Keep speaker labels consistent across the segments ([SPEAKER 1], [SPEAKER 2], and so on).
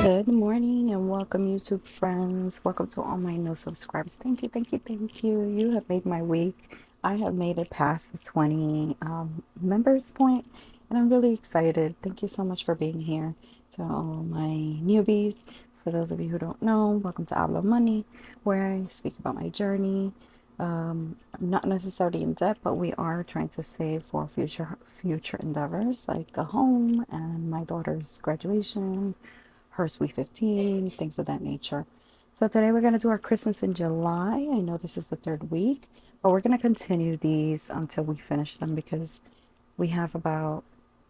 [SPEAKER 1] Good morning and welcome, YouTube friends. Welcome to all my new subscribers. Thank you, thank you, thank you. You have made my week. I have made it past the 20 members point, and I'm really excited. Thank you so much for being here. To all my newbies, for those of you who don't know, welcome to habloMoney, where I speak about my journey. Not necessarily in debt, but we are trying to save for future endeavors like a home and my daughter's graduation, her Sweet 15, things of that nature. So today we're going to do our Christmas in July. I know this is the third week, but we're going to continue these until we finish them because we have about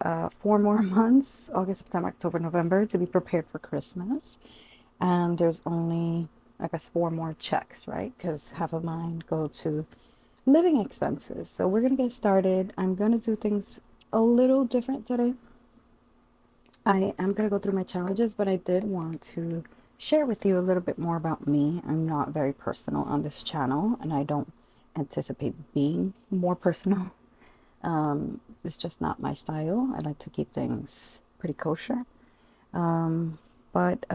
[SPEAKER 1] 4 more months, August, September, October, November, to be prepared for Christmas. And there's only, I guess, 4 more checks, right? Because half of mine go to living expenses. So we're going to get started. I'm going to do things a little different today. I am going to go through my challenges, but I did want to share with you a little bit more about me. I'm not very personal on this channel, and I don't anticipate being more personal. It's just not my style. I like to keep things pretty kosher. But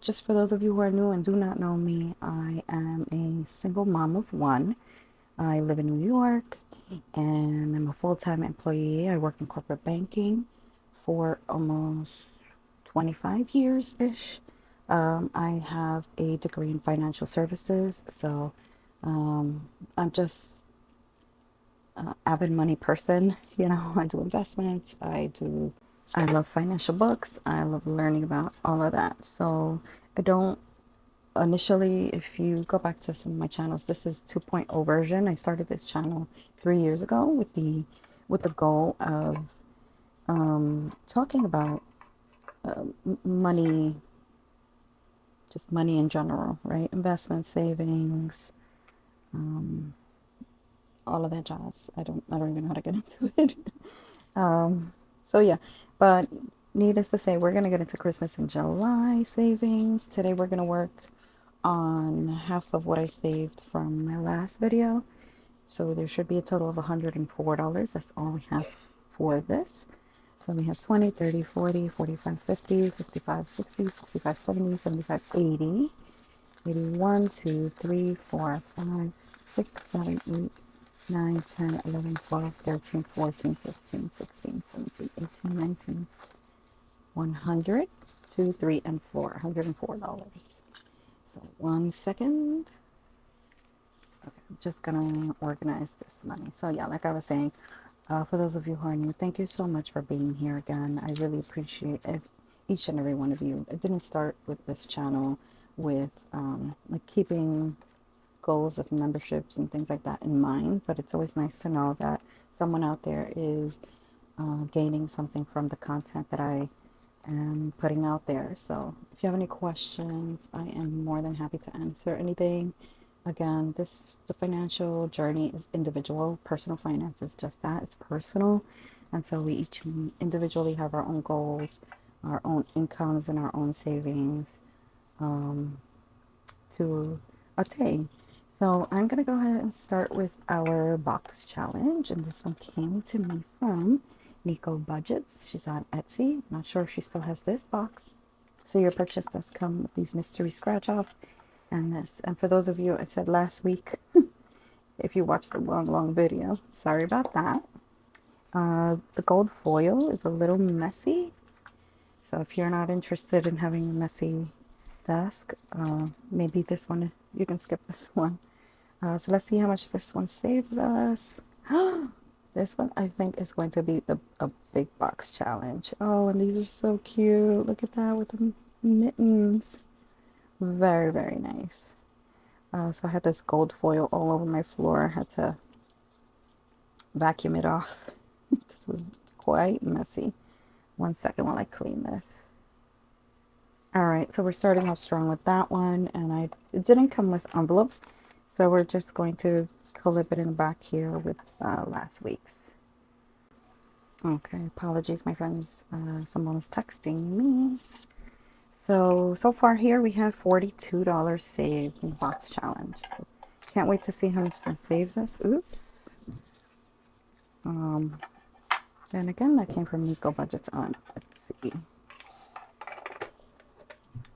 [SPEAKER 1] just for those of you who are new and do not know me, I am a single mom of one. I live in New York, and I'm a full-time employee. I work in corporate banking for almost 25 years-ish. I have a degree in financial services, so I'm just an avid money person. You know, I do investments, I love financial books, I love learning about all of that. So I don't initially, if you go back to some of my channels, this is 2.0 version. I started this channel 3 years ago with the goal of talking about money, just money in general, right? Investment, savings, all of that jazz. I don't even know how to get into it. So yeah, but needless to say, we're gonna get into Christmas in July savings. Today we're gonna work on half of what I saved from my last video. So there should be a total of $104. That's all we have for this. So we have 20, 30, 40, 45, 50, 55, 60, 65, 70, 75, 80, 81, 2, 3, 4, 5, 6, 7, 8, 9, 10, 11, 12, 13, 14, 15, 16, 17, 18, 19, 100, 2, 3, and 4, $104. So 1 second. Okay, I'm just gonna organize this money. So yeah, like I was saying, for those of you who are new, thank you so much for being here again. I really appreciate each and every one of you. I didn't start with this channel with like keeping goals of memberships and things like that in mind, but it's always nice to know that someone out there is gaining something from the content that I am putting out there. So if you have any questions, I am more than happy to answer anything. Again, the financial journey is individual. Personal finance is just that, it's personal. And so we each individually have our own goals, our own incomes, and our own savings to attain. So I'm going to go ahead and start with our box challenge. And this one came to me from Nico Budgets. She's on Etsy. Not sure if she still has this box. So your purchase does come with these mystery scratch off and this. And for those of you, I said last week, if you watched the long video, sorry about that. The gold foil is a little messy. So if you're not interested in having a messy desk, maybe this one, you can skip this one. So let's see how much this one saves us. This one, I think, is going to be a big box challenge. Oh, and these are so cute. Look at that with the mittens. Very, very nice. So I had this gold foil all over my floor. I had to vacuum it off because it was quite messy. 1 second while I clean this. Alright, so we're starting off strong with that one, and it didn't come with envelopes, so we're just going to clip it in the back here with last week's. Okay, apologies my friends, someone was texting me. So far here we have $42 saved in the box challenge. So can't wait to see how much that saves us. Oops. Then again, that came from Nico Budgets on Etsy.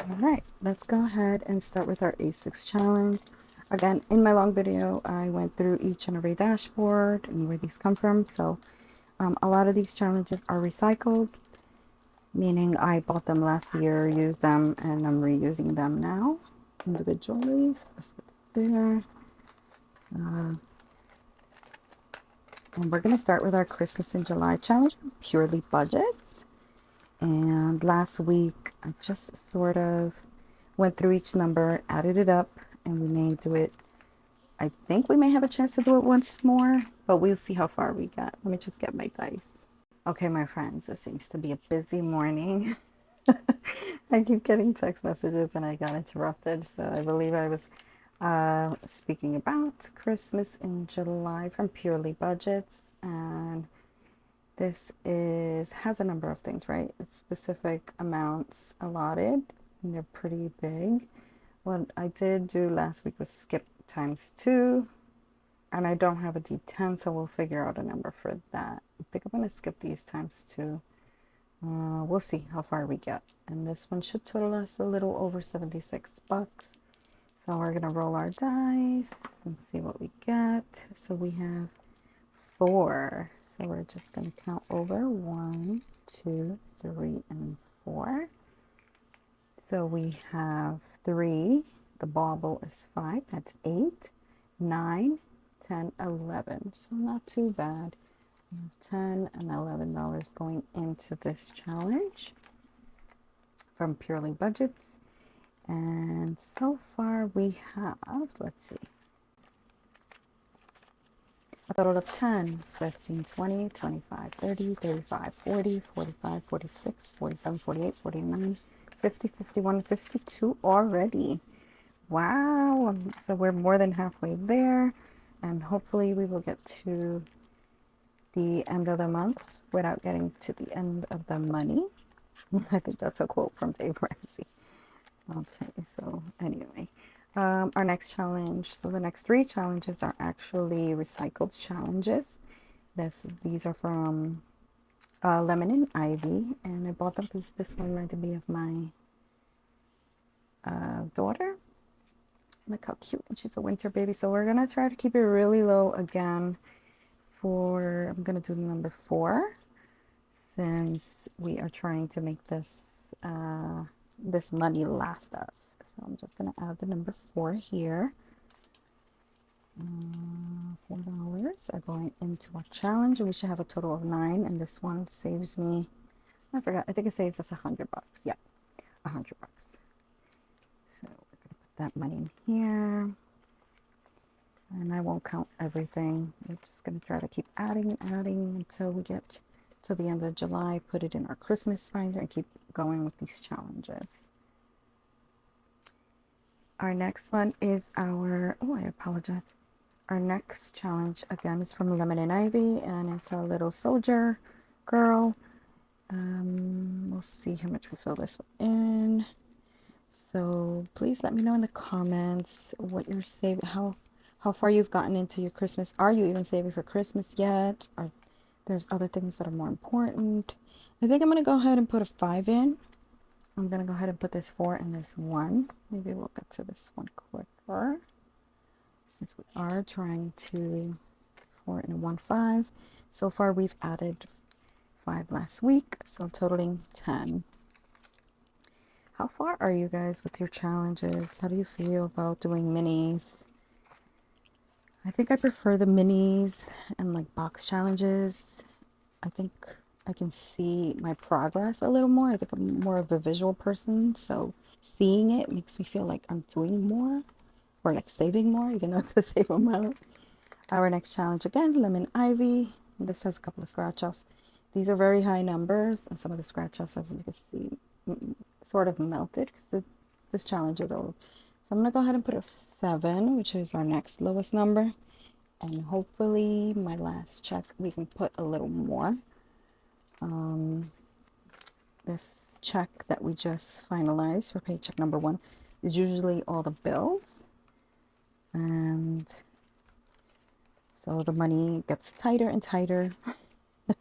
[SPEAKER 1] All right, let's go ahead and start with our A6 challenge. Again, in my long video, I went through each and every dashboard and where these come from. So a lot of these challenges are recycled, meaning I bought them last year, used them, and I'm reusing them now individually. So let's put it there. And we're going to start with our Christmas in July challenge, purely budgets. And last week, I just sort of went through each number, added it up, and we may do it. I think we may have a chance to do it once more, but we'll see how far we get. Let me just get my dice. Okay, my friends, it seems to be a busy morning. I keep getting text messages and I got interrupted. So I believe I was speaking about Christmas in July from Purely Budgets. And this has a number of things, right? It's specific amounts allotted and they're pretty big. What I did do last week was skip ×2. And I don't have a D10, so we'll figure out a number for that. I think I'm going to skip these ×2. We'll see how far we get. And this one should total us a little over 76 bucks. So we're going to roll our dice and see what we get. So we have 4. So we're just going to count over 1, 2, 3, and 4. So we have 3. The bauble is 5. That's 8, 9, 10, 11. So not too bad. We have $10 and $11 going into this challenge from Purely Budgets. And so far we have, let's see, a total of 10, 15, 20, 25, 30, 35, 40, 45, 46, 47, 48, 49, 50, 51, 52 already. Wow. So we're more than halfway there. And hopefully we will get to the end of the month without getting to the end of the money. I think that's a quote from Dave Ramsey. Okay, so anyway, our next challenge. So the next 3 challenges are actually recycled challenges. These are from LemonIvy, and I bought them because this one reminded me of my daughter. Look how cute, and she's a winter baby. So we're gonna try to keep it really low again. I'm gonna do the number 4, since we are trying to make this this money last us. So I'm just gonna add the number 4 here. $4 are going into our challenge, and we should have a total of 9. And this one saves me, I forgot, I think it saves us $100. Yeah, $100. So we're gonna put that money in here. And I won't count everything. We're just going to try to keep adding and adding until we get to the end of July. Put it in our Christmas binder and keep going with these challenges. Our next one is our, oh, I apologize. Our next challenge, again, is from LemonIvy, and it's our little soldier girl. We'll see how much we fill this one in. So please let me know in the comments what you're saving, how far you've gotten into your Christmas. Are you even saving for Christmas yet? Or there's other things that are more important. I think I'm going to go ahead and put a 5 in. I'm going to go ahead and put this 4 and this 1. Maybe we'll get to this one quicker, since we are trying to 4 and 1, 5. So far we've added 5 last week, so totaling 10. How far are you guys with your challenges? How do you feel about doing minis? I think I prefer the minis and like box challenges. I think I can see my progress a little more. I think I'm more of a visual person, so seeing it makes me feel like I'm doing more, or like saving more, even though it's the same amount. Our next challenge, again, LemonIvy. This has a couple of scratch offs. These are very high numbers, and some of the scratch offs, as you can see, sort of melted because this challenge is old. So I'm going to go ahead and put a 7, which is our next lowest number. And hopefully my last check, we can put a little more. This check that we just finalized for paycheck number 1 is usually all the bills. And so the money gets tighter and tighter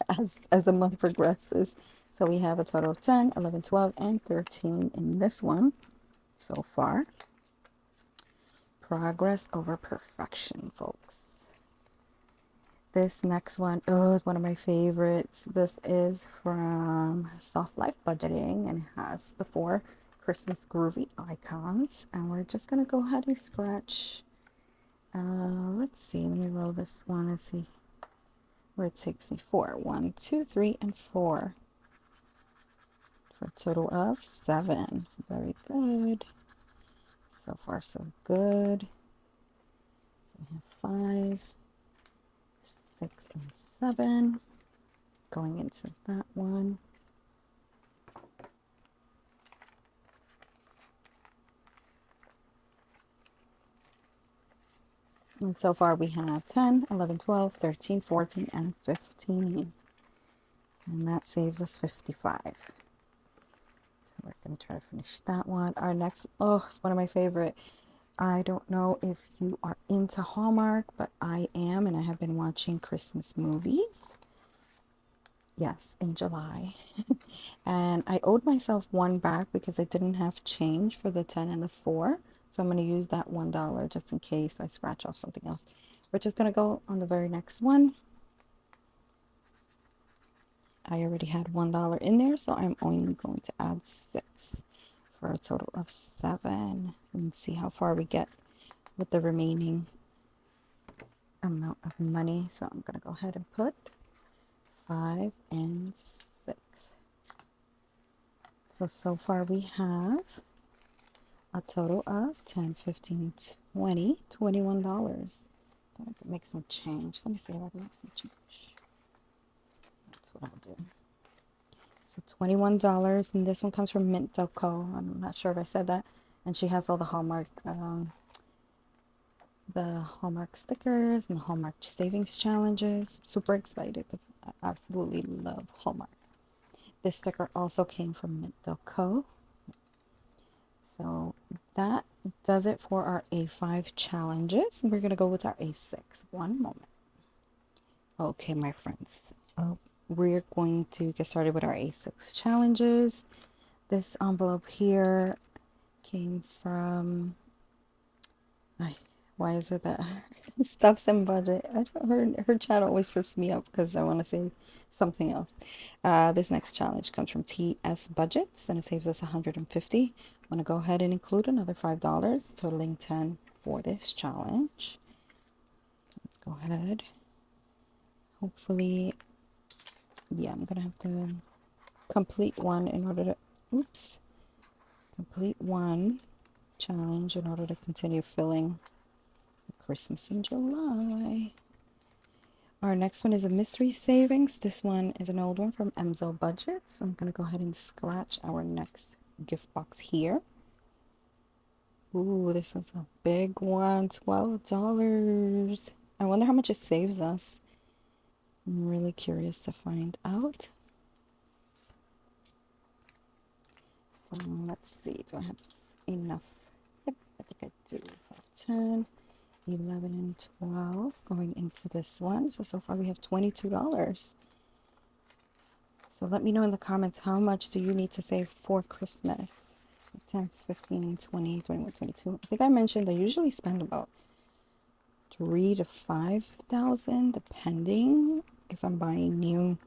[SPEAKER 1] as the month progresses. So we have a total of 10, 11, 12, and 13 in this one. so far. Progress over perfection, folks. This next one, oh, it's one of my favorites. This is from Soft Life Budgeting, and it has the 4 Christmas groovy icons. And we're just going to go ahead and scratch. Let's see. Let me roll this one and see where it takes me. 4. 1, 2, 3, and 4. For a total of 7. Very good. So far, so good. So we have 5, 6, and 7. Going into that one. And so far we have 10, 11, 12, 13, 14, and 15. And that saves us 55. So we're going to try to finish that one. Our next, oh, it's one of my favorite. I don't know if you are into Hallmark, but I am, and I have been watching Christmas movies. Yes, in July. And I owed myself one back because I didn't have change for the 10 and the 4. So I'm going to use that $1 just in case I scratch off something else. We're just going to go on the very next one. I already had $1 in there, so I'm only going to add 6 for a total of 7. And see how far we get with the remaining amount of money. So I'm going to go ahead and put 5 and 6. So far we have a total of 10, 15, 20, $21. Thought I could make some change. Let me see if I can make some change. That's what I'll do. So $21, and this one comes from Mint.co. I'm not sure if I said that. And she has all the Hallmark stickers and the Hallmark savings challenges. Super excited because I absolutely love Hallmark. This sticker also came from Mint.co. So that does it for our A5 challenges. We're going to go with our A6. One moment. Okay, my friends. We're going to get started with our A6 challenges. This envelope here came from... why is it that Stuffs and Budget? Her channel always trips me up because I want to say something else. This next challenge comes from TS Budgets, and it saves us $150. I'm going to go ahead and include another $5, totaling $10 for this challenge. Let's go ahead. Hopefully, yeah, I'm going to have to complete one in order to, complete one challenge in order to continue filling Christmas in July. Our next one is a mystery savings. This one is an old one from Emzo Budgets. I'm going to go ahead and scratch our next gift box here. Ooh, this one's a big one, $12. I wonder how much it saves us. I'm really curious to find out. So let's see, do I have enough? Yep, I think I do. 10, 11, and 12 going into this one. So far we have $22. So let me know in the comments, how much do you need to save for Christmas? 10, 15, 20, 21, 22. I think I mentioned I usually spend about $3,000 to $5,000 depending if I'm buying new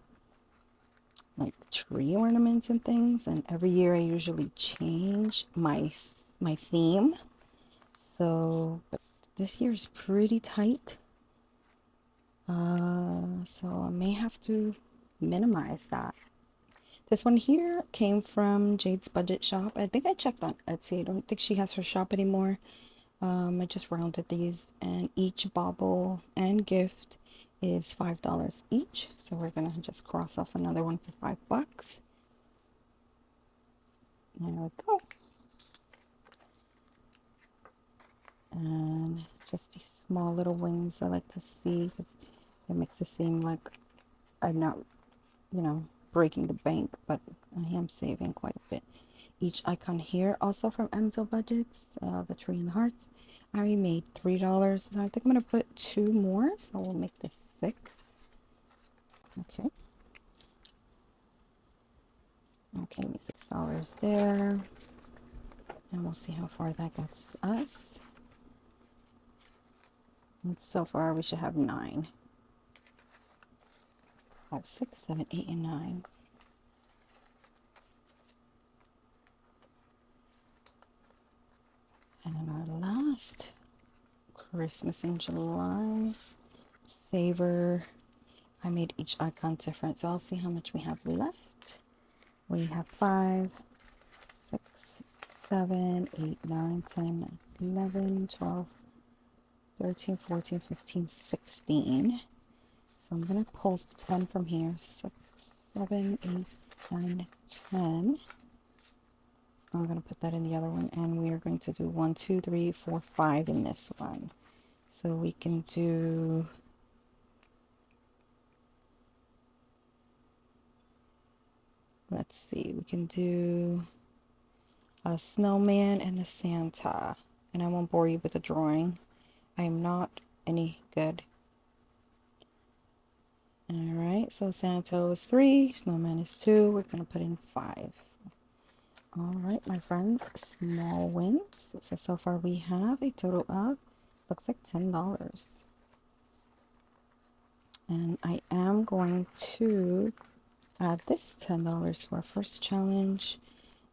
[SPEAKER 1] like tree ornaments and things, and every year I usually change my theme. So but this year is pretty tight, so I may have to minimize that. This one here came from JadesbudgetShoppe. I think I checked on Etsy. I don't think she has her shop anymore. I just rounded these, and each bauble and gift is $5 each. So we're gonna just cross off another one for $5. There we go. And just these small little wings I like to see because it makes it seem like I'm not, breaking the bank, but I am saving quite a bit. Each icon here also from Emzo Budgets, the tree and the hearts. I already made $3, so I think I'm going to put 2 more, so we'll make this 6. Okay. Okay, $6 there. And we'll see how far that gets us. And so far we should have 9. 5, 6, 7, 8, and 9. And our last Christmas in July saver. I made each icon different, so I'll see how much we have left. We have 5, 6, 7, 8, 9, 10, 11, 12, 13, 14, 15, 16. So I'm going to pull 10 from here. 6, 7, 8, 9, 10. I'm going to put that in the other one, and we are going to do 1, 2, 3, 4, 5 in this one. So we can do, let's see, we can do a snowman and a Santa. And I won't bore you with the drawing. I am not any good. Alright, so Santa is 3, snowman is 2. We're going to put in 5. Alright, my friends, small wins. So far we have a total of, looks like $10. And I am going to add this $10 to our first challenge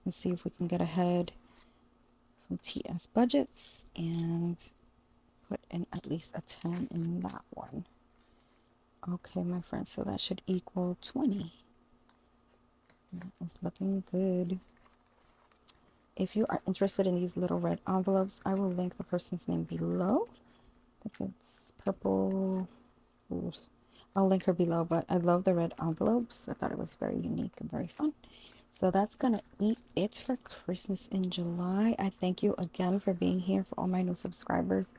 [SPEAKER 1] and see if we can get ahead from TS Budgets and put in at least a 10 in that one. Okay, my friends, so that should equal 20. It's looking good. If you are interested in these little red envelopes, I will link the person's name below. I think it's purple. Ooh. I'll link her below, but I love the red envelopes. I thought it was very unique and very fun. So that's going to be it for Christmas in July. I thank you again for being here. For all my new subscribers,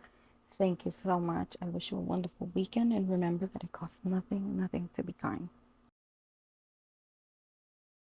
[SPEAKER 1] thank you so much. I wish you a wonderful weekend. And remember that it costs nothing to be kind.